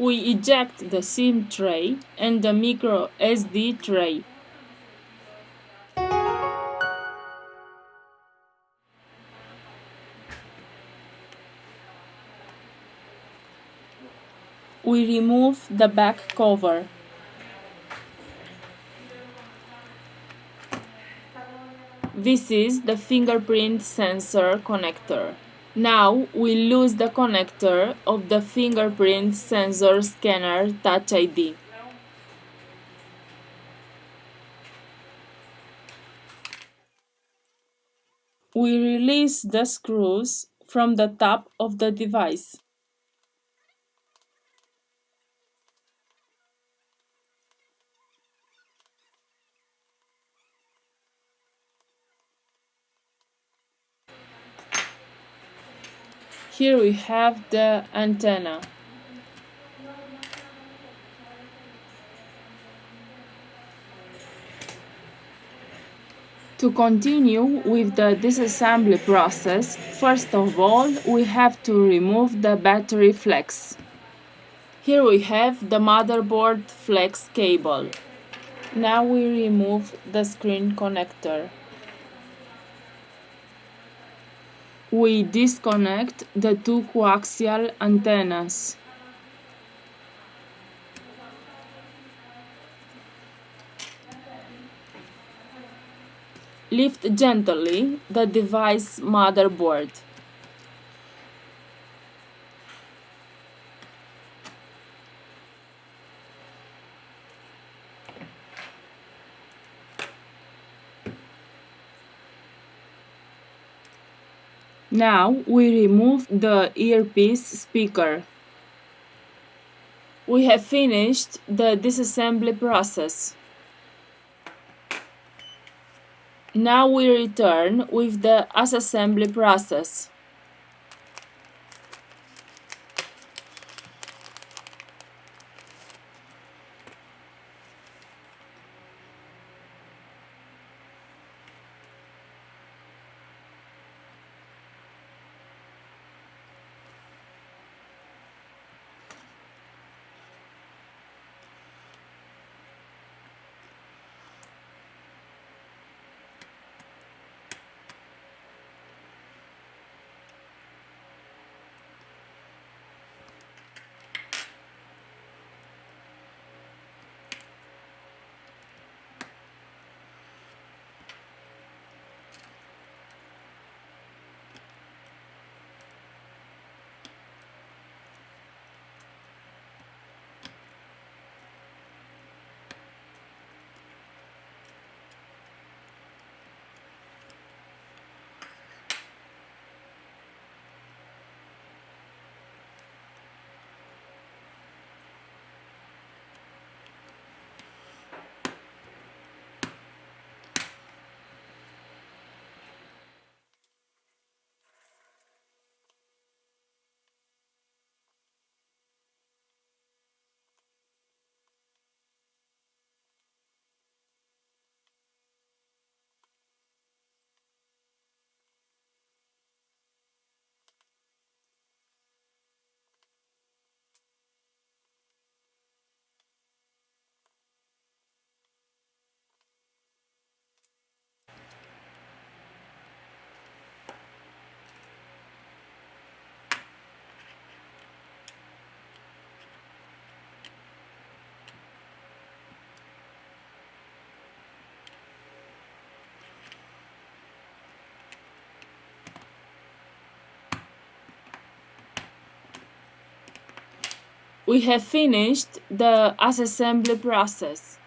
We eject the SIM tray and the micro SD tray. We remove the back cover. This is the fingerprint sensor connector. Now we lose the connector of the fingerprint sensor scanner Touch ID. We release the screws from the top of the device. Here we have the antenna. To continue with the disassembly process, first of all, we have to remove the battery flex. Here we have the motherboard flex cable. Now we remove the screen connector. We disconnect the two coaxial antennas. Lift gently the device motherboard. Now we remove the earpiece speaker. We have finished the disassembly process. Now we return with the assembly process. We have finished the assembly process.